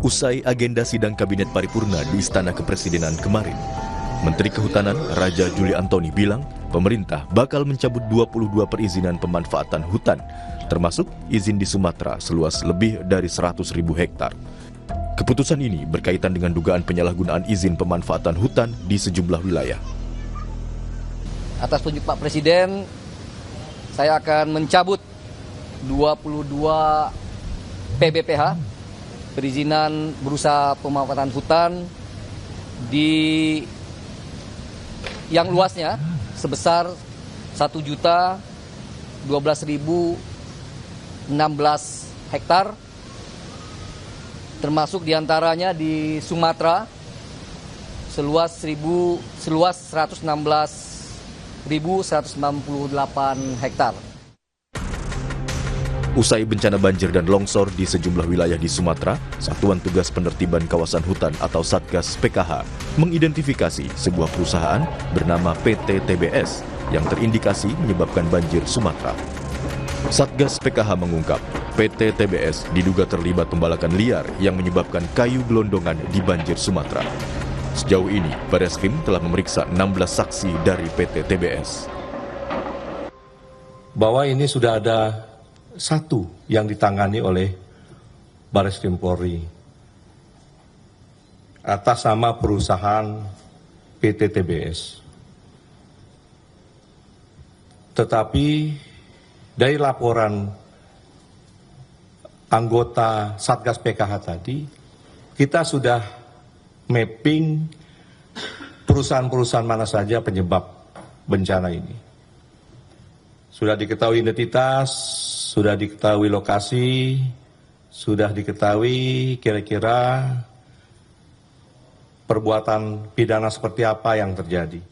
Usai agenda sidang Kabinet Paripurna di Istana Kepresidenan kemarin, Menteri Kehutanan Raja Juli Antoni bilang pemerintah bakal mencabut 22 perizinan pemanfaatan hutan, termasuk izin di Sumatera seluas lebih dari 100.000 hektar. Keputusan ini berkaitan dengan dugaan penyalahgunaan izin pemanfaatan hutan di sejumlah wilayah. Atas petunjuk Pak Presiden, saya akan mencabut 22 PBPH, perizinan berusaha pemanfaatan hutan di yang luasnya sebesar 1.012.016 hektar, termasuk diantaranya di Sumatera seluas 116.198 hektar. Usai bencana banjir dan longsor di sejumlah wilayah di Sumatera, Satuan Tugas Penertiban Kawasan Hutan atau Satgas PKH mengidentifikasi sebuah perusahaan bernama PT TBS yang terindikasi menyebabkan banjir Sumatera. Satgas PKH mengungkap, PT TBS diduga terlibat pembalakan liar yang menyebabkan kayu gelondongan di banjir Sumatera. Sejauh ini, Bareskrim telah memeriksa 16 saksi dari PT TBS. Bahwa ini sudah ada satu yang ditangani oleh Bareskrim Polri atas nama perusahaan PT TBS. Tetapi dari laporan anggota Satgas PKH tadi, kita sudah mapping perusahaan-perusahaan mana saja penyebab bencana ini. Sudah diketahui identitas, sudah diketahui lokasi, sudah diketahui kira-kira perbuatan pidana seperti apa yang terjadi.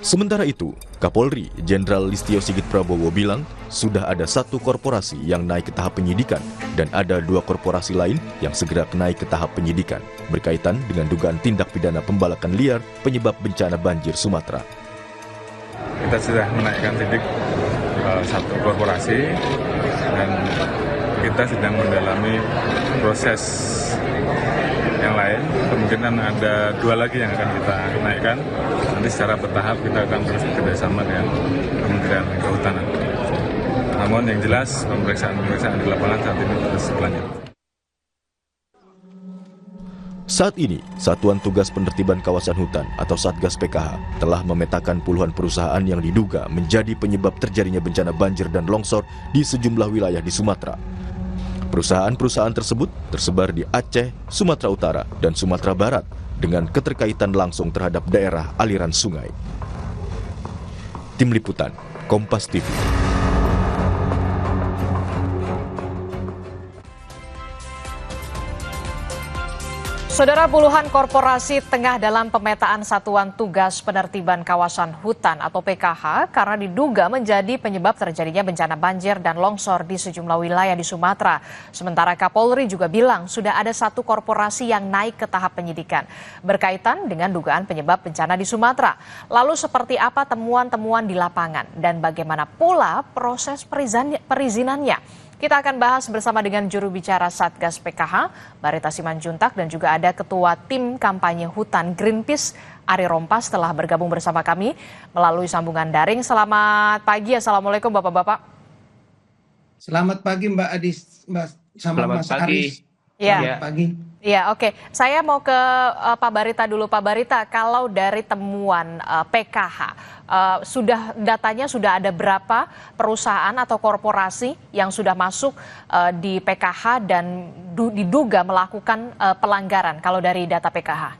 Sementara itu, Kapolri Jenderal Listio Sigit Prabowo bilang sudah ada satu korporasi yang naik ke tahap penyidikan dan ada 2 korporasi lain yang segera naik ke tahap penyidikan berkaitan dengan dugaan tindak pidana pembalakan liar penyebab bencana banjir Sumatera. Kita sudah menaikkan sidik satu korporasi dan kita sedang mendalami proses yang lain. Kemungkinan ada 2 lagi yang akan kita naikkan. Nanti secara bertahap kita akan terus bekerjasama dengan Kementerian Kehutanan. Namun yang jelas pemeriksaan di lapangan saat ini terus berlanjut. Saat ini, Satuan Tugas Penertiban Kawasan Hutan atau Satgas PKH telah memetakan puluhan perusahaan yang diduga menjadi penyebab terjadinya bencana banjir dan longsor di sejumlah wilayah di Sumatera. Perusahaan-perusahaan tersebut tersebar di Aceh, Sumatera Utara, dan Sumatera Barat dengan keterkaitan langsung terhadap daerah aliran sungai. Tim Liputan, Kompas TV. Saudara, puluhan korporasi tengah dalam pemetaan Satuan Tugas Penertiban Kawasan Hutan atau PKH karena diduga menjadi penyebab terjadinya bencana banjir dan longsor di sejumlah wilayah di Sumatera. Sementara Kapolri juga bilang sudah ada satu korporasi yang naik ke tahap penyidikan berkaitan dengan dugaan penyebab bencana di Sumatera. Lalu seperti apa temuan-temuan di lapangan dan bagaimana pula proses perizinannya? Kita akan bahas bersama dengan juru bicara Satgas PKH, Barita Simanjuntak, dan juga ada Ketua Tim Kampanye Hutan Greenpeace, Ari Rompas, telah bergabung bersama kami melalui sambungan daring. Selamat pagi, Assalamualaikum Bapak-Bapak. Selamat pagi Mbak Adis, sama Mas Aris. Ya. Selamat pagi. Ya, oke. Saya mau ke Pak Barita dulu. Pak Barita, kalau dari temuan PKH, datanya sudah ada berapa perusahaan atau korporasi yang sudah masuk di PKH dan diduga melakukan pelanggaran kalau dari data PKH?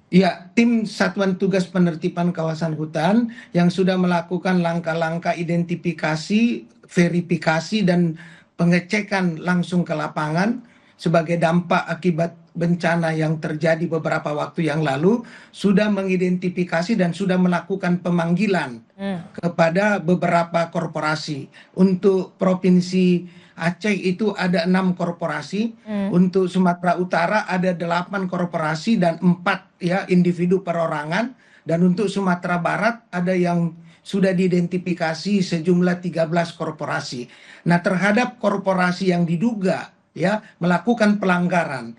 Ya, tim Satuan Tugas Penertiban Kawasan Hutan yang sudah melakukan langkah-langkah identifikasi, verifikasi, dan pengecekan langsung ke lapangan sebagai dampak akibat bencana yang terjadi beberapa waktu yang lalu, sudah mengidentifikasi dan sudah melakukan pemanggilan kepada beberapa korporasi. Untuk Provinsi Aceh itu ada 6 korporasi, untuk Sumatera Utara ada 8 korporasi dan 4 individu perorangan, dan untuk Sumatera Barat ada yang sudah diidentifikasi sejumlah 13 korporasi. Nah, terhadap korporasi yang diduga ya melakukan pelanggaran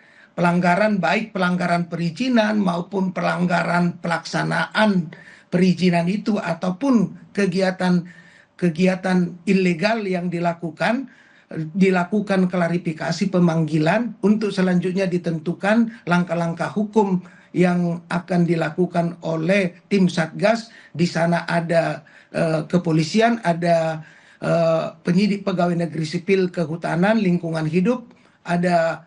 baik pelanggaran perizinan maupun pelanggaran pelaksanaan perizinan itu ataupun kegiatan ilegal yang dilakukan klarifikasi pemanggilan untuk selanjutnya ditentukan langkah-langkah hukum yang akan dilakukan oleh tim Satgas. Di sana ada kepolisian, ada penyidik pegawai negeri sipil kehutanan, lingkungan hidup, ada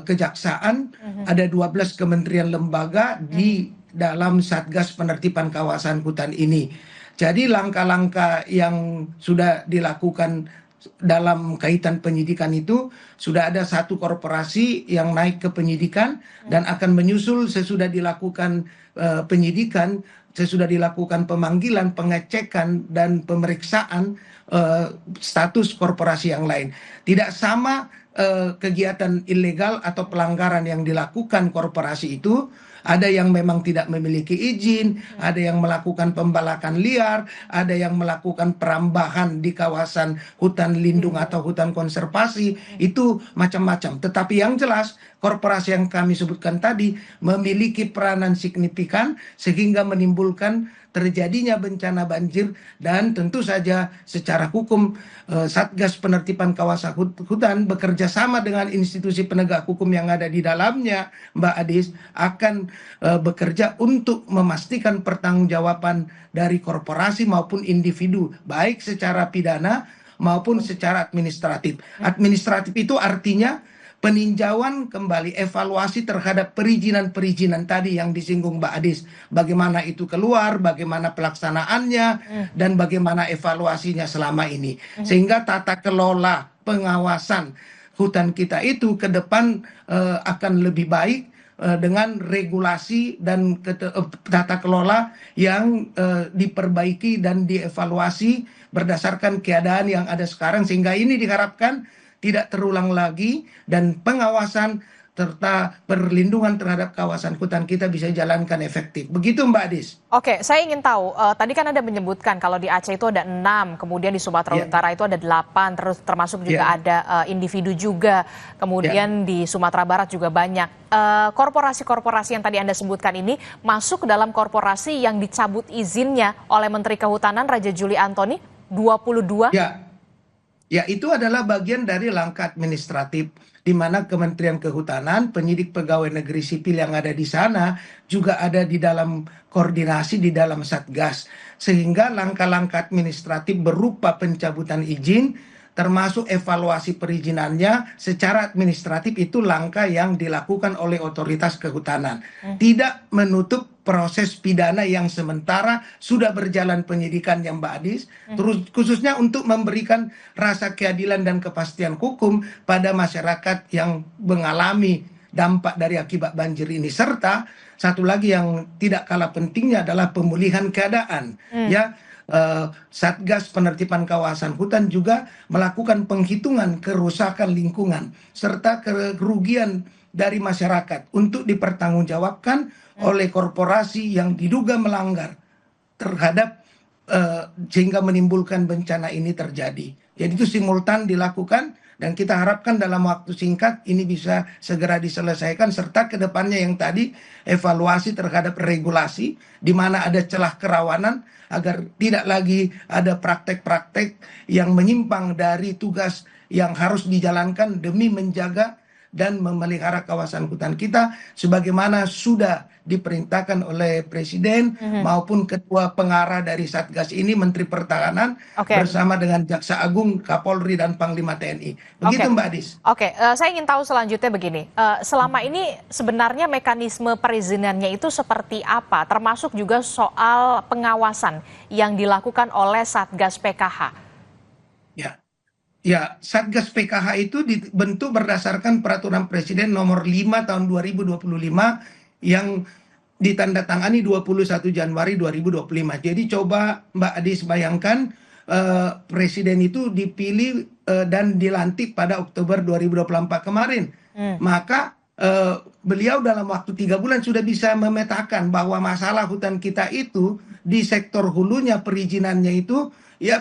kejaksaan, ada 12 kementerian lembaga di dalam Satgas Penertiban Kawasan Hutan ini. Jadi langkah-langkah yang sudah dilakukan dalam kaitan penyidikan itu, sudah ada satu korporasi yang naik ke penyidikan dan akan menyusul sesudah dilakukan penyidikan, sesudah dilakukan pemanggilan, pengecekan dan pemeriksaan status korporasi yang lain. Tidak sama kegiatan ilegal atau pelanggaran yang dilakukan korporasi itu. Ada yang memang tidak memiliki izin, ada yang melakukan pembalakan liar, ada yang melakukan perambahan di kawasan hutan lindung atau hutan konservasi, itu macam-macam. Tetapi yang jelas, korporasi yang kami sebutkan tadi memiliki peranan signifikan sehingga menimbulkan terjadinya bencana banjir, dan tentu saja secara hukum Satgas Penertiban Kawasan Hutan bekerja sama dengan institusi penegak hukum yang ada di dalamnya, Mbak Adis, akan bekerja untuk memastikan pertanggungjawaban dari korporasi maupun individu, baik secara pidana maupun secara administratif. Administratif itu artinya peninjauan kembali, evaluasi terhadap perizinan-perizinan tadi yang disinggung Mbak Adis. Bagaimana itu keluar, bagaimana pelaksanaannya, dan bagaimana evaluasinya selama ini. Sehingga tata kelola pengawasan hutan kita itu ke depan akan lebih baik dengan regulasi dan tata kelola yang diperbaiki dan dievaluasi berdasarkan keadaan yang ada sekarang. Sehingga ini diharapkan tidak terulang lagi dan pengawasan serta perlindungan terhadap kawasan hutan kita bisa jalankan efektif. Begitu Mbak Adis. Oke, saya ingin tahu, tadi kan Anda menyebutkan kalau di Aceh itu ada 6, kemudian di Sumatera Utara itu ada 8, terus termasuk juga ada individu juga, kemudian di Sumatera Barat juga banyak. Korporasi-korporasi yang tadi Anda sebutkan ini masuk ke dalam korporasi yang dicabut izinnya oleh Menteri Kehutanan Raja Juli Antoni, 22? Ya, itu adalah bagian dari langkah administratif di mana Kementerian Kehutanan, penyidik pegawai negeri sipil yang ada di sana juga ada di dalam koordinasi di dalam Satgas. Sehingga langkah-langkah administratif berupa pencabutan izin termasuk evaluasi perizinannya secara administratif itu langkah yang dilakukan oleh otoritas kehutanan. Tidak menutup proses pidana yang sementara sudah berjalan penyidikan yang Mbak Adis, terus khususnya untuk memberikan rasa keadilan dan kepastian hukum pada masyarakat yang mengalami dampak dari akibat banjir ini. Serta satu lagi yang tidak kalah pentingnya adalah pemulihan keadaan. Satgas Penertiban Kawasan Hutan juga melakukan penghitungan kerusakan lingkungan serta kerugian dari masyarakat untuk dipertanggungjawabkan oleh korporasi yang diduga melanggar terhadap sehingga menimbulkan bencana ini terjadi. Jadi itu simultan dilakukan dan kita harapkan dalam waktu singkat ini bisa segera diselesaikan serta kedepannya yang tadi evaluasi terhadap regulasi di mana ada celah kerawanan agar tidak lagi ada praktek-praktek yang menyimpang dari tugas yang harus dijalankan demi menjaga dan memelihara kawasan hutan kita sebagaimana sudah diperintahkan oleh Presiden maupun Ketua Pengarah dari Satgas ini, Menteri Pertahanan bersama dengan Jaksa Agung, Kapolri dan Panglima TNI. Begitu Mbak Adis. Saya ingin tahu selanjutnya begini, selama ini sebenarnya mekanisme perizinannya itu seperti apa, termasuk juga soal pengawasan yang dilakukan oleh Satgas PKH? Ya, Satgas PKH itu dibentuk berdasarkan Peraturan Presiden nomor 5 tahun 2025 yang ditandatangani 21 Januari 2025. Jadi coba Mbak Adis bayangkan Presiden itu dipilih dan dilantik pada Oktober 2024 kemarin. Maka beliau dalam waktu 3 bulan sudah bisa memetakan bahwa masalah hutan kita itu di sektor hulunya perizinannya itu ya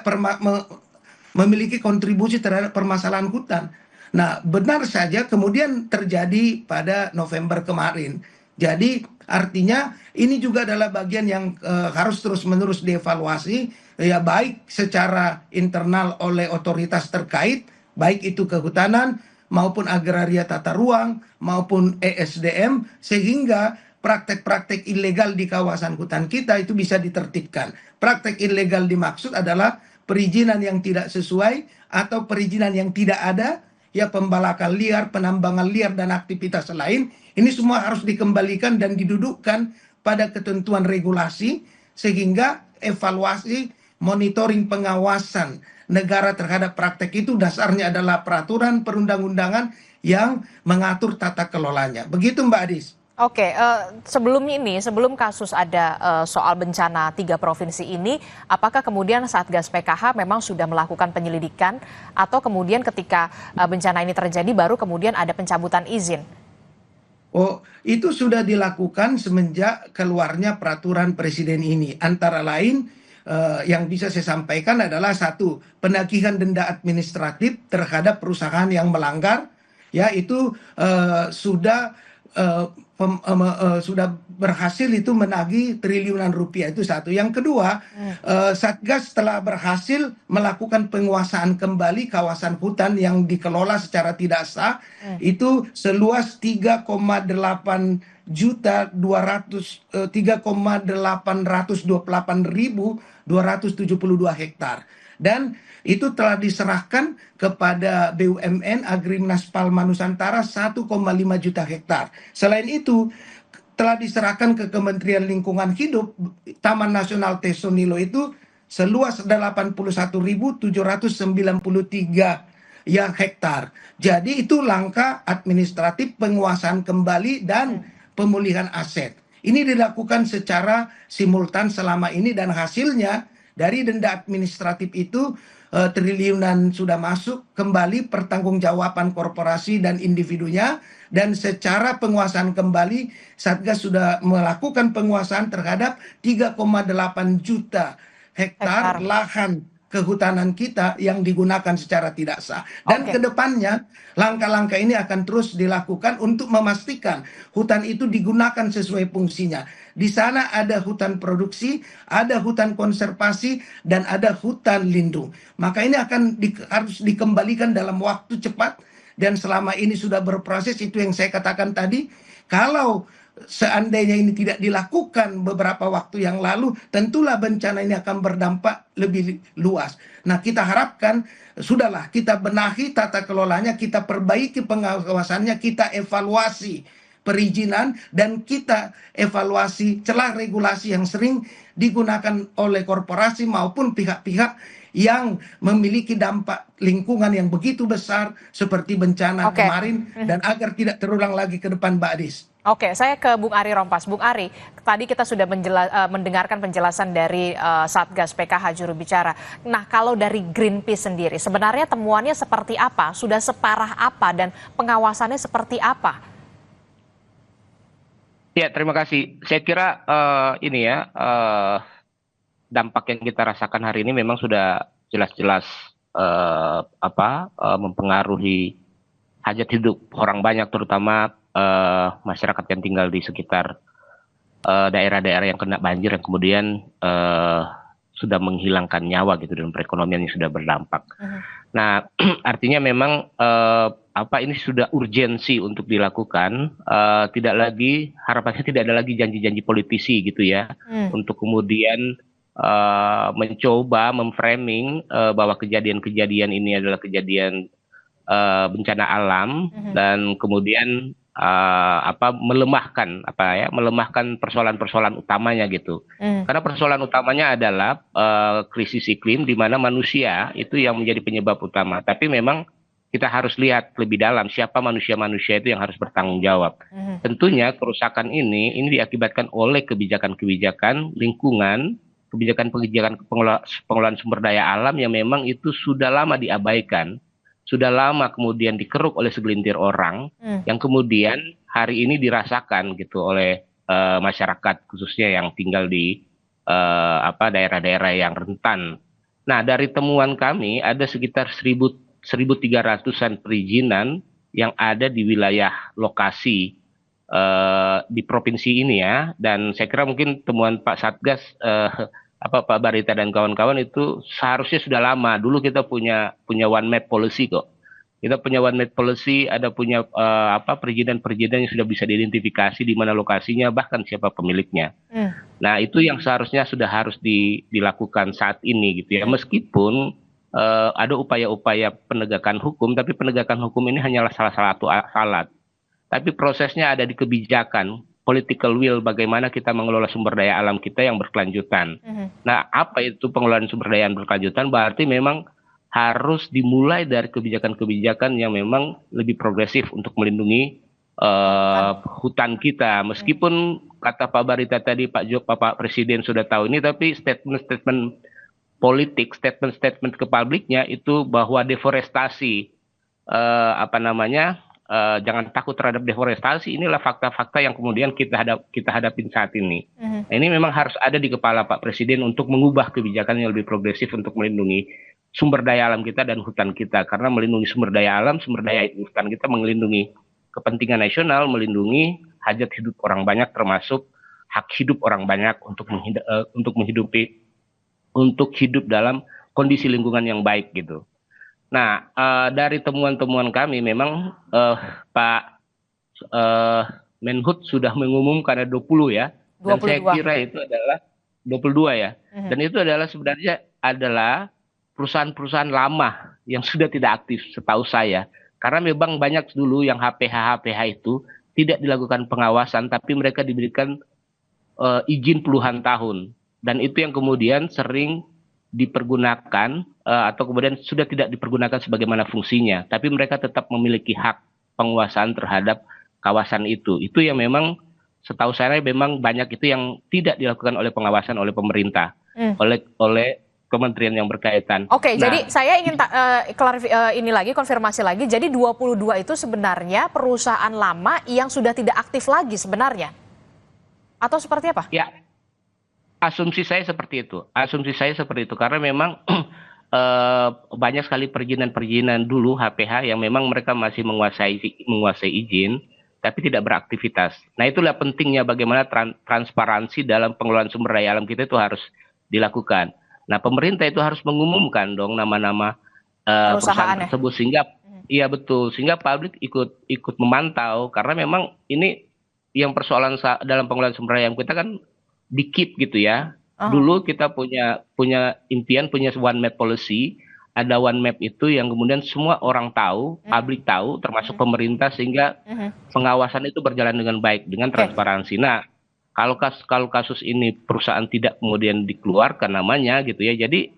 memiliki kontribusi terhadap permasalahan hutan. Nah, benar saja kemudian terjadi pada November kemarin. Jadi artinya ini juga adalah bagian yang harus terus-menerus dievaluasi, ya baik secara internal oleh otoritas terkait, baik itu kehutanan maupun agraria tata ruang maupun ESDM, sehingga praktek-praktek ilegal di kawasan hutan kita itu bisa ditertibkan. Praktek ilegal dimaksud adalah perizinan yang tidak sesuai atau perizinan yang tidak ada, ya pembalakan liar, penambangan liar, dan aktivitas lain. Ini semua harus dikembalikan dan didudukkan pada ketentuan regulasi, sehingga evaluasi, monitoring, pengawasan negara terhadap praktek itu dasarnya adalah peraturan perundang-undangan yang mengatur tata kelolanya. Begitu Mbak Adis. Oke, sebelum kasus ada soal bencana 3 provinsi ini, apakah kemudian Satgas PKH memang sudah melakukan penyelidikan atau kemudian ketika bencana ini terjadi baru kemudian ada pencabutan izin? Oh, itu sudah dilakukan semenjak keluarnya peraturan presiden ini. Antara lain yang bisa saya sampaikan adalah 1, penagihan denda administratif terhadap perusahaan yang melanggar, ya itu sudah berhasil itu menagih triliunan rupiah, itu 1. Yang kedua, Satgas telah berhasil melakukan penguasaan kembali kawasan hutan yang dikelola secara tidak sah, itu seluas 3,828.272 hektar. Dan itu telah diserahkan kepada BUMN Agrinas Palma Nusantara 1,5 juta hektar. Selain itu, telah diserahkan ke Kementerian Lingkungan Hidup Taman Nasional Tesonilo itu seluas 81.793 ya hektar. Jadi itu langkah administratif penguasaan kembali dan pemulihan aset. Ini dilakukan secara simultan selama ini, dan hasilnya dari denda administratif itu triliunan sudah masuk kembali pertanggungjawaban korporasi dan individunya, dan secara penguasaan kembali Satgas sudah melakukan penguasaan terhadap 3,8 juta hektar lahan kehutanan kita yang digunakan secara tidak sah. Dan kedepannya langkah-langkah ini akan terus dilakukan untuk memastikan hutan itu digunakan sesuai fungsinya. Di sana ada hutan produksi, ada hutan konservasi, dan ada hutan lindung. Maka ini akan harus dikembalikan dalam waktu cepat, dan selama ini sudah berproses. Itu yang saya katakan tadi, kalau seandainya ini tidak dilakukan beberapa waktu yang lalu, tentulah bencana ini akan berdampak lebih luas. Nah, kita harapkan sudahlah kita benahi tata kelolanya, kita perbaiki pengawasannya, kita evaluasi perizinan, dan kita evaluasi celah regulasi yang sering digunakan oleh korporasi maupun pihak-pihak yang memiliki dampak lingkungan yang begitu besar seperti bencana kemarin, dan agar tidak terulang lagi ke depan, Mbak Adis. Oke, saya ke Bung Ari Rompas. Bung Ari, tadi kita sudah mendengarkan penjelasan dari Satgas PKH juru bicara. Nah, kalau dari Greenpeace sendiri, sebenarnya temuannya seperti apa? Sudah separah apa dan pengawasannya seperti apa? Ya, terima kasih. Saya kira dampak yang kita rasakan hari ini memang sudah jelas-jelas mempengaruhi hajat hidup orang banyak, terutama masyarakat yang tinggal di sekitar daerah-daerah yang kena banjir, yang kemudian sudah menghilangkan nyawa gitu, dan perekonomian yang sudah berdampak. Nah, artinya memang ini sudah urgensi untuk dilakukan. Harapannya tidak ada lagi janji-janji politisi gitu ya, untuk kemudian mencoba memframing bahwa kejadian-kejadian ini adalah kejadian bencana alam, dan kemudian melemahkan persoalan-persoalan utamanya gitu. Karena persoalan utamanya adalah krisis iklim, di mana manusia itu yang menjadi penyebab utama. Tapi memang kita harus lihat lebih dalam siapa manusia-manusia itu yang harus bertanggung jawab. Tentunya kerusakan ini diakibatkan oleh kebijakan-kebijakan lingkungan, kebijakan pengelolaan sumber daya alam yang memang itu sudah lama diabaikan, sudah lama kemudian dikeruk oleh segelintir orang, yang kemudian hari ini dirasakan gitu oleh masyarakat, khususnya yang tinggal di daerah-daerah yang rentan. Nah, dari temuan kami ada sekitar 1.300-an perizinan yang ada di wilayah lokasi di provinsi ini ya. Dan saya kira mungkin temuan Pak Satgas, Pak Barita dan kawan-kawan itu seharusnya sudah lama. Dulu kita punya one map policy kok. Kita punya one map policy, ada punya perizinan-perizinan yang sudah bisa diidentifikasi di mana lokasinya, bahkan siapa pemiliknya. Nah, itu yang seharusnya sudah harus dilakukan saat ini gitu ya. Meskipun ada upaya-upaya penegakan hukum, tapi penegakan hukum ini hanyalah salah satu alat. Tapi prosesnya ada di kebijakan, political will, bagaimana kita mengelola sumber daya alam kita yang berkelanjutan. Nah, apa itu pengelolaan sumber daya yang berkelanjutan? Berarti memang harus dimulai dari kebijakan-kebijakan yang memang lebih progresif untuk melindungi hutan kita. Meskipun kata Pak Barita tadi, Pak Presiden sudah tahu ini, tapi statement-statement politik, statement-statement ke publiknya itu bahwa deforestasi, jangan takut terhadap deforestasi, inilah fakta-fakta yang kemudian kita hadapin saat ini. Nah, ini memang harus ada di kepala Pak Presiden untuk mengubah kebijakan yang lebih progresif untuk melindungi sumber daya alam kita dan hutan kita. Karena melindungi sumber daya alam, sumber daya hutan kita melindungi kepentingan nasional, melindungi hajat hidup orang banyak, termasuk hak hidup orang banyak untuk hidup dalam kondisi lingkungan yang baik gitu. Nah, dari temuan-temuan kami memang Pak Menhub sudah mengumumkan ada 20 ya. Dan 22. Saya kira itu adalah 22 ya. Dan itu adalah sebenarnya adalah perusahaan-perusahaan lama yang sudah tidak aktif setahu saya. Karena memang banyak dulu yang HPH itu tidak dilakukan pengawasan, tapi mereka diberikan izin puluhan tahun. Dan itu yang kemudian sering dipergunakan atau kemudian sudah tidak dipergunakan sebagaimana fungsinya. Tapi mereka tetap memiliki hak penguasaan terhadap kawasan itu. Itu yang memang setahu saya memang banyak itu yang tidak dilakukan oleh pengawasan oleh pemerintah, oleh kementerian yang berkaitan. Oke, jadi saya ingin konfirmasi lagi. Jadi 22 itu sebenarnya perusahaan lama yang sudah tidak aktif lagi sebenarnya? Atau seperti apa? Ya, asumsi saya seperti itu. Karena memang banyak sekali perizinan dulu HPH yang memang mereka masih menguasai izin, tapi tidak beraktivitas. Nah, itulah pentingnya bagaimana transparansi dalam pengelolaan sumber daya alam kita itu harus dilakukan. Nah, pemerintah itu harus mengumumkan dong nama-nama perusahaan tersebut sehingga iya betul, sehingga publik ikut memantau, karena memang ini yang persoalan dalam pengelolaan sumber daya alam kita kan dikit gitu ya. Dulu kita punya impian, punya one map policy, ada one map itu yang kemudian semua orang tahu, publik tahu, termasuk pemerintah, sehingga pengawasan itu berjalan dengan baik, dengan transparansi. Nah, kalau kasus ini perusahaan tidak kemudian dikeluarkan namanya gitu ya, jadi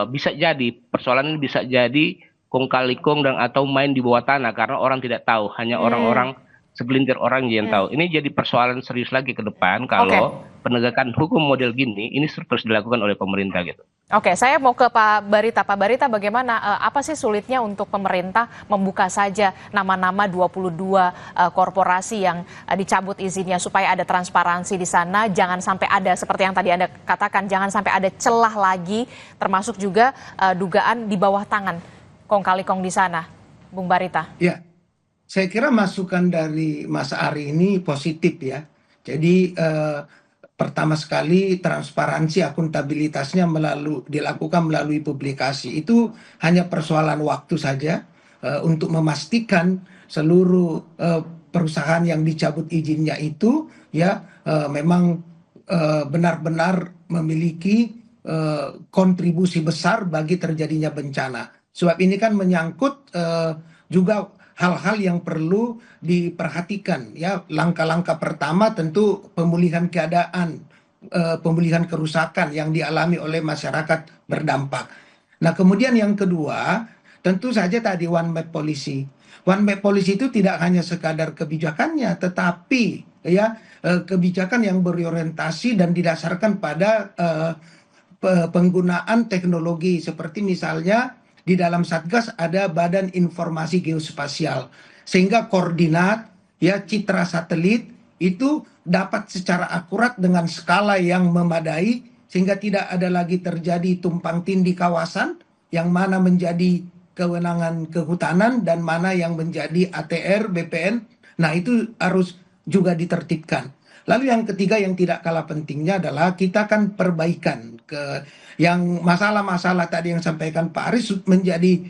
bisa jadi persoalan ini bisa jadi kong kali kong dan atau main di bawah tanah karena orang tidak tahu, hanya orang-orang segelintir orang yang tahu. Ini jadi persoalan serius lagi ke depan kalau penegakan hukum model gini ini terus dilakukan oleh pemerintah gitu. Oke, saya mau ke Pak Barita. Pak Barita, bagaimana, apa sih sulitnya untuk pemerintah membuka saja nama-nama 22 korporasi yang dicabut izinnya supaya ada transparansi di sana, jangan sampai ada seperti yang tadi Anda katakan, jangan sampai ada celah lagi, termasuk juga dugaan di bawah tangan kong kali kong di sana, Bung Barita. Ya, saya kira masukan dari Mas Ari ini positif ya. Jadi pertama sekali transparansi akuntabilitasnya dilakukan melalui publikasi. Itu hanya persoalan waktu saja untuk memastikan seluruh perusahaan yang dicabut izinnya itu ya memang benar-benar memiliki kontribusi besar bagi terjadinya bencana. Sebab ini kan menyangkut juga hal-hal yang perlu diperhatikan ya. Langkah-langkah pertama tentu pemulihan keadaan, pemulihan kerusakan yang dialami oleh masyarakat berdampak. Nah, kemudian yang kedua tentu saja tadi one map policy. One map policy itu tidak hanya sekadar kebijakannya, tetapi ya kebijakan yang berorientasi dan didasarkan pada penggunaan teknologi, seperti misalnya di dalam Satgas ada Badan Informasi Geospasial, sehingga koordinat ya citra satelit itu dapat secara akurat dengan skala yang memadai, sehingga tidak ada lagi terjadi tumpang tindih kawasan yang mana menjadi kewenangan kehutanan dan mana yang menjadi ATR, BPN. Nah, itu harus juga ditertibkan. Lalu yang ketiga yang tidak kalah pentingnya adalah kita kan perbaikan ke yang masalah-masalah tadi yang sampaikan Pak Aris menjadi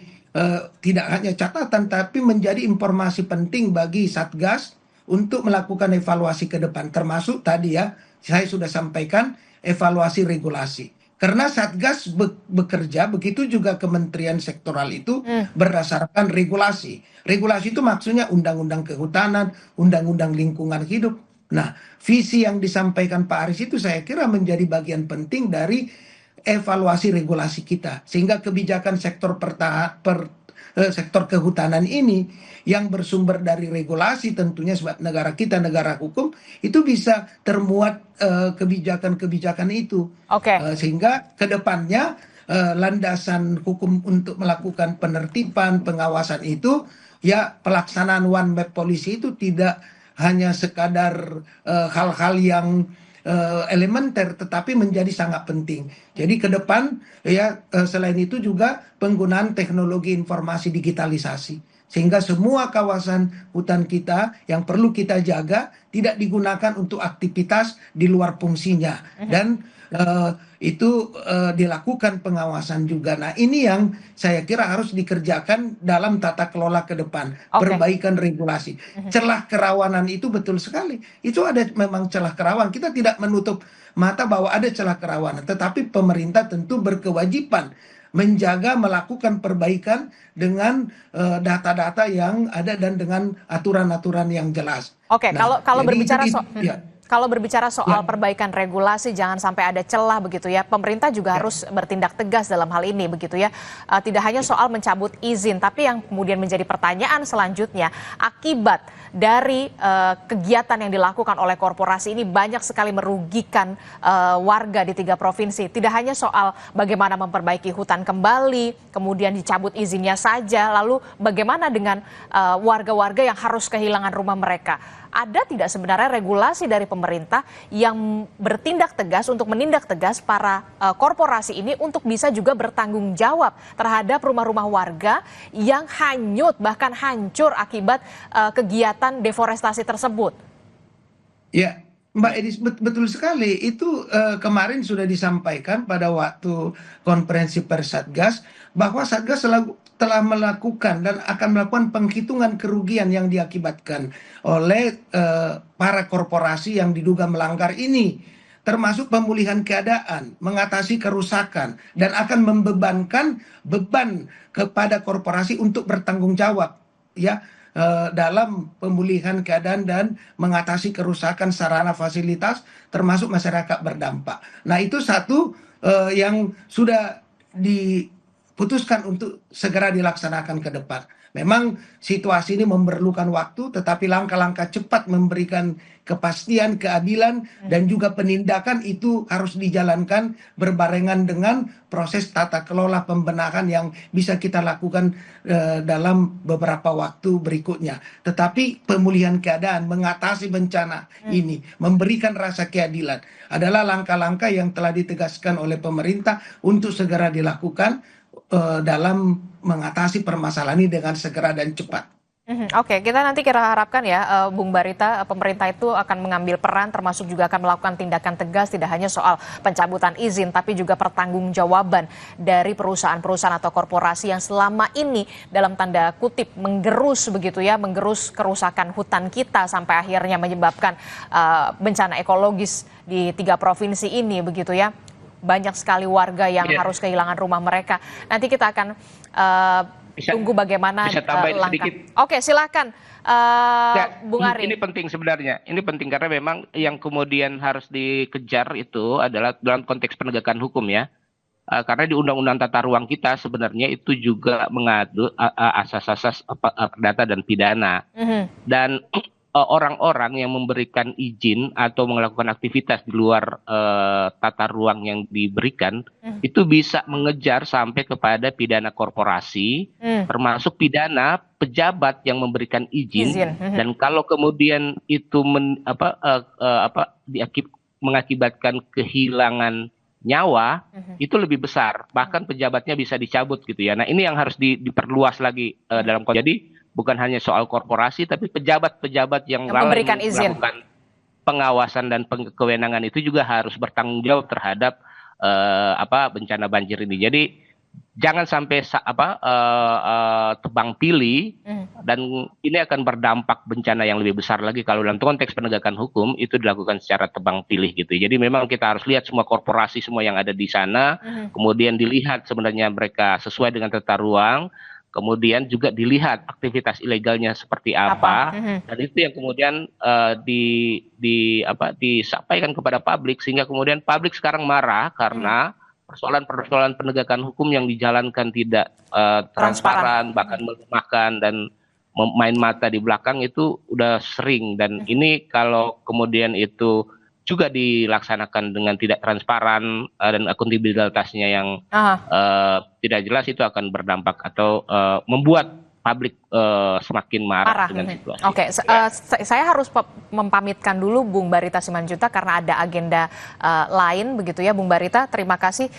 tidak hanya catatan tapi menjadi informasi penting bagi Satgas untuk melakukan evaluasi ke depan, termasuk tadi ya saya sudah sampaikan evaluasi regulasi. Karena Satgas bekerja, begitu juga kementerian sektoral itu berdasarkan regulasi. Regulasi itu maksudnya undang-undang kehutanan, undang-undang lingkungan hidup. Nah, visi yang disampaikan Pak Aris itu saya kira menjadi bagian penting dari evaluasi regulasi kita. Sehingga kebijakan sektor kehutanan ini yang bersumber dari regulasi tentunya sebab negara kita negara hukum itu bisa termuat kebijakan-kebijakan itu. Sehingga kedepannya landasan hukum untuk melakukan penertiban pengawasan itu ya pelaksanaan one map policy itu tidak hanya sekadar hal-hal yang elementer tetapi menjadi sangat penting. Jadi ke depan ya selain itu juga penggunaan teknologi informasi digitalisasi sehingga semua kawasan hutan kita yang perlu kita jaga tidak digunakan untuk aktivitas di luar fungsinya dan itu dilakukan pengawasan juga. Nah, ini yang saya kira harus dikerjakan dalam tata kelola ke depan, perbaikan regulasi. Celah kerawanan itu betul sekali. Itu ada memang celah kerawanan. Kita tidak menutup mata bahwa ada celah kerawanan, tetapi pemerintah tentu berkewajiban menjaga melakukan perbaikan dengan data-data yang ada dan dengan aturan-aturan yang jelas. Kalau berbicara kalau berbicara soal perbaikan regulasi, jangan sampai ada celah begitu ya. Pemerintah juga harus bertindak tegas dalam hal ini begitu ya. Tidak hanya soal mencabut izin, tapi yang kemudian menjadi pertanyaan selanjutnya, akibat dari kegiatan yang dilakukan oleh korporasi ini banyak sekali merugikan warga di 3 provinsi. Tidak hanya soal bagaimana memperbaiki hutan kembali, kemudian dicabut izinnya saja, lalu bagaimana dengan warga-warga yang harus kehilangan rumah mereka. Ada tidak sebenarnya regulasi dari pemerintah yang bertindak tegas untuk menindak tegas para korporasi ini untuk bisa juga bertanggung jawab terhadap rumah-rumah warga yang hanyut bahkan hancur akibat kegiatan deforestasi tersebut? Ya, Mbak Edis, betul sekali. Itu kemarin sudah disampaikan pada waktu konferensi pers Satgas bahwa Satgas telah melakukan dan akan melakukan penghitungan kerugian yang diakibatkan oleh para korporasi yang diduga melanggar ini, termasuk pemulihan keadaan, mengatasi kerusakan, dan akan membebankan beban kepada korporasi untuk bertanggung jawab ya dalam pemulihan keadaan dan mengatasi kerusakan sarana fasilitas termasuk masyarakat berdampak. Nah, itu satu yang sudah diputuskan untuk segera dilaksanakan ke depan. Memang situasi ini memerlukan waktu, tetapi langkah-langkah cepat memberikan kepastian, keadilan, dan juga penindakan itu harus dijalankan berbarengan dengan proses tata kelola pembenahan yang bisa kita lakukan dalam beberapa waktu berikutnya. Tetapi pemulihan keadaan, mengatasi bencana ini, memberikan rasa keadilan adalah langkah-langkah yang telah ditegaskan oleh pemerintah untuk segera dilakukan dalam mengatasi permasalahan ini dengan segera dan cepat. Kita nanti harapkan ya Bung Barita, pemerintah itu akan mengambil peran termasuk juga akan melakukan tindakan tegas tidak hanya soal pencabutan izin tapi juga pertanggungjawaban dari perusahaan-perusahaan atau korporasi yang selama ini dalam tanda kutip menggerus begitu ya, menggerus kerusakan hutan kita sampai akhirnya menyebabkan bencana ekologis di 3 provinsi ini begitu ya. Banyak sekali warga yang harus kehilangan rumah mereka. Nanti kita akan tunggu bagaimana langkah. Sedikit. Oke, silakan Bung Ari. Ini penting sebenarnya. Ini penting karena memang yang kemudian harus dikejar itu adalah dalam konteks penegakan hukum ya. Karena di Undang-Undang Tata Ruang kita sebenarnya itu juga mengatur asas-asas perdata dan pidana. Dan orang-orang yang memberikan izin atau melakukan aktivitas di luar tata ruang yang diberikan itu bisa mengejar sampai kepada pidana korporasi, termasuk pidana pejabat yang memberikan izin. Dan kalau kemudian itu mengakibatkan kehilangan nyawa itu lebih besar, bahkan pejabatnya bisa dicabut gitu ya. Nah ini yang harus diperluas lagi dalam konteks. Jadi bukan hanya soal korporasi, tapi pejabat-pejabat yang memberikan izin, melakukan pengawasan dan kewenangan itu juga harus bertanggung jawab terhadap bencana banjir ini. Jadi jangan sampai tebang pilih, dan ini akan berdampak bencana yang lebih besar lagi kalau dalam konteks penegakan hukum itu dilakukan secara tebang pilih gitu. Jadi memang kita harus lihat semua korporasi semua yang ada di sana, kemudian dilihat sebenarnya mereka sesuai dengan tata ruang, kemudian juga dilihat aktivitas ilegalnya seperti apa. Dan itu yang kemudian disampaikan kepada publik, sehingga kemudian publik sekarang marah karena persoalan-persoalan penegakan hukum yang dijalankan tidak transparan, bahkan melemahkan dan main mata di belakang itu udah sering. Dan ini kalau kemudian itu juga dilaksanakan dengan tidak transparan dan akuntabilitasnya yang tidak jelas, itu akan berdampak atau membuat publik semakin marah dengan situasi. Oke, saya harus mempamitkan dulu Bung Barita Simanjuntak karena ada agenda lain begitu ya Bung Barita. Terima kasih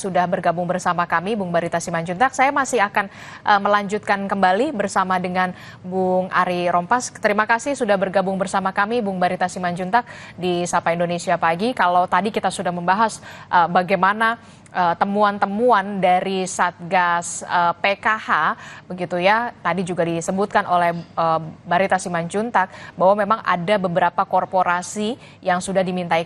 sudah bergabung bersama kami Bung Barita Simanjuntak. Saya masih akan melanjutkan kembali bersama dengan Bung Ari Rompas. Terima kasih sudah bergabung bersama kami Bung Barita Simanjuntak di Sapa Indonesia Pagi. Kalau tadi kita sudah membahas bagaimana temuan-temuan dari Satgas PKH begitu ya, tadi juga disebutkan oleh Barita Simanjuntak bahwa memang ada beberapa korporasi yang sudah dimintai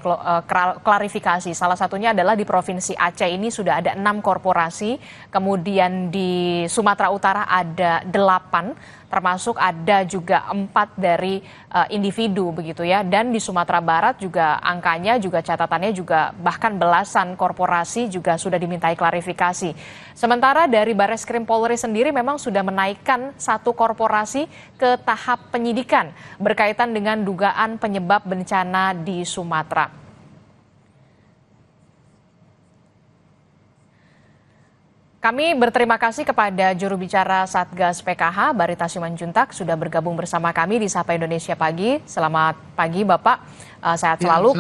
klarifikasi. Salah satunya adalah di Provinsi Aceh ini sudah ada 6 korporasi, kemudian di Sumatera Utara ada 8, termasuk ada juga 4 dari individu begitu ya, dan di Sumatera Barat juga angkanya juga catatannya juga bahkan belasan korporasi juga sudah dimintai klarifikasi. Sementara dari Bareskrim Polri sendiri memang sudah menaikkan 1 korporasi ke tahap penyidikan berkaitan dengan dugaan penyebab bencana di Sumatera. Kami berterima kasih kepada juru bicara Satgas PKH, Barita Simanjuntak, sudah bergabung bersama kami di Sapa Indonesia Pagi. Selamat pagi Bapak, sehat selalu.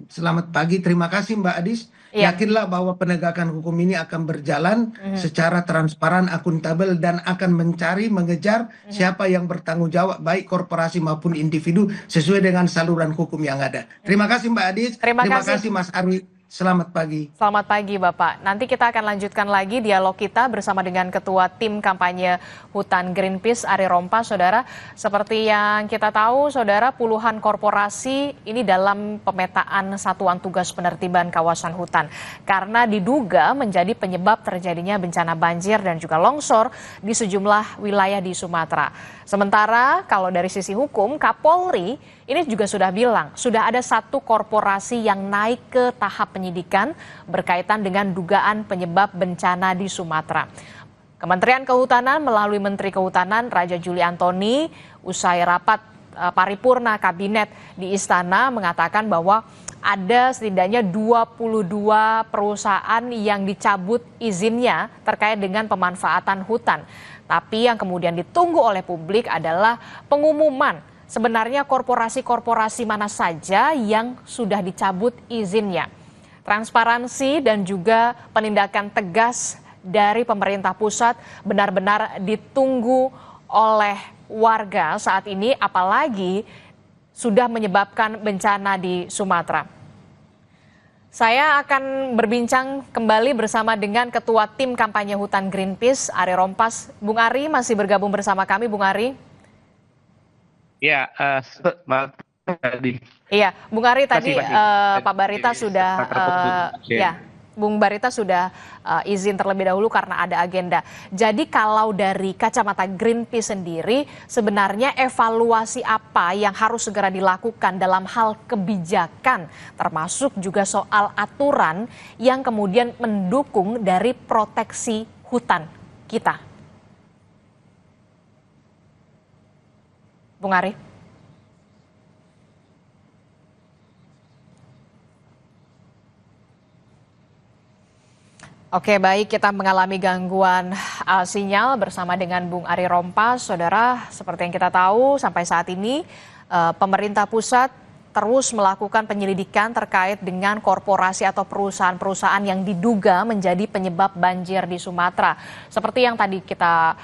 Selamat pagi, terima kasih Mbak Adis. Yakinlah bahwa penegakan hukum ini akan berjalan secara transparan, akuntabel, dan akan mengejar siapa yang bertanggung jawab, baik korporasi maupun individu, sesuai dengan saluran hukum yang ada. Terima kasih Mbak Adis, terima kasih Mas Arwi. Selamat pagi. Selamat pagi Bapak. Nanti kita akan lanjutkan lagi dialog kita bersama dengan Ketua Tim Kampanye Hutan Greenpeace Ari Rompas, Saudara. Seperti yang kita tahu, Saudara, puluhan korporasi ini dalam pemetaan Satuan Tugas Penertiban Kawasan Hutan karena diduga menjadi penyebab terjadinya bencana banjir dan juga longsor di sejumlah wilayah di Sumatera. Sementara kalau dari sisi hukum, Kapolri ini juga sudah bilang, sudah ada 1 korporasi yang naik ke tahap penyidikan berkaitan dengan dugaan penyebab bencana di Sumatera. Kementerian Kehutanan melalui Menteri Kehutanan Raja Juli Antoni usai rapat paripurna kabinet di Istana mengatakan bahwa ada setidaknya 22 perusahaan yang dicabut izinnya terkait dengan pemanfaatan hutan. Tapi yang kemudian ditunggu oleh publik adalah pengumuman sebenarnya korporasi-korporasi mana saja yang sudah dicabut izinnya. Transparansi dan juga penindakan tegas dari pemerintah pusat benar-benar ditunggu oleh warga saat ini, apalagi sudah menyebabkan bencana di Sumatera. Saya akan berbincang kembali bersama dengan Ketua Tim Kampanye Hutan Greenpeace, Ari Rompas. Bung Ari masih bergabung bersama kami, Bung Ari. Ya, maaf tadi. Iya, Bung Ari tadi Pak Barita sudah, Bung Barita sudah izin terlebih dahulu karena ada agenda. Jadi kalau dari kacamata Greenpeace sendiri, sebenarnya evaluasi apa yang harus segera dilakukan dalam hal kebijakan, termasuk juga soal aturan yang kemudian mendukung dari proteksi hutan kita? Bung Ari. Oke, baik, kita mengalami gangguan sinyal bersama dengan Bung Ari Rompas. Saudara, seperti yang kita tahu sampai saat ini pemerintah pusat terus melakukan penyelidikan terkait dengan korporasi atau perusahaan-perusahaan yang diduga menjadi penyebab banjir di Sumatera. Seperti yang tadi kita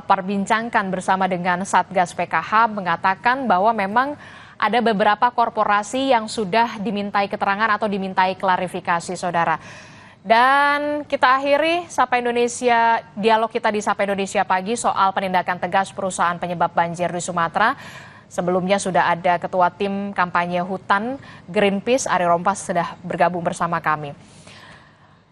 perbincangkan bersama dengan Satgas PKH mengatakan bahwa memang ada beberapa korporasi yang sudah dimintai keterangan atau dimintai klarifikasi, saudara. Dan kita akhiri Sapa Indonesia, dialog kita di Sapa Indonesia Pagi soal penindakan tegas perusahaan penyebab banjir di Sumatera. Sebelumnya sudah ada Ketua Tim Kampanye Hutan Greenpeace, Ari Rompas, sudah bergabung bersama kami.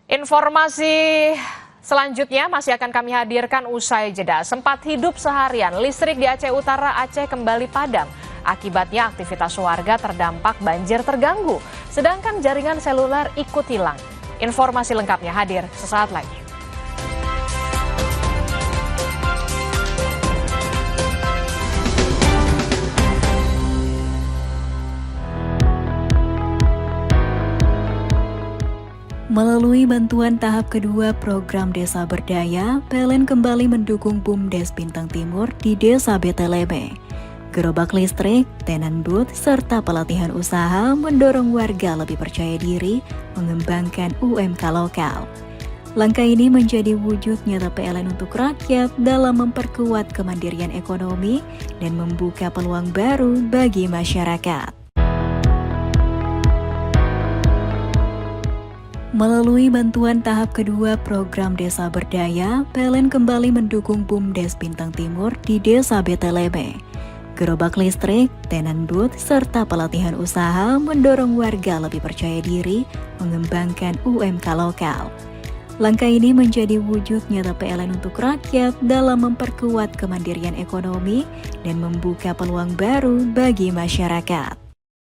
Informasi selanjutnya masih akan kami hadirkan usai jeda. Sempat hidup seharian, listrik di Aceh Utara, Aceh kembali padam. Akibatnya aktivitas warga terdampak banjir terganggu, sedangkan jaringan seluler ikut hilang. Informasi lengkapnya hadir sesaat lagi. Melalui bantuan tahap kedua program Desa Berdaya, PLN kembali mendukung BUMDes Bintang Timur di Desa Beteleme. Gerobak listrik, tenan booth, serta pelatihan usaha mendorong warga lebih percaya diri mengembangkan UMK lokal. Langkah ini menjadi wujud nyata PLN untuk rakyat dalam memperkuat kemandirian ekonomi dan membuka peluang baru bagi masyarakat. Melalui bantuan tahap kedua program Desa Berdaya, PLN kembali mendukung BUMDes Bintang Timur di Desa Beteleme. Gerobak listrik, tenan booth, serta pelatihan usaha mendorong warga lebih percaya diri mengembangkan UMK lokal. Langkah ini menjadi wujud nyata PLN untuk rakyat dalam memperkuat kemandirian ekonomi dan membuka peluang baru bagi masyarakat.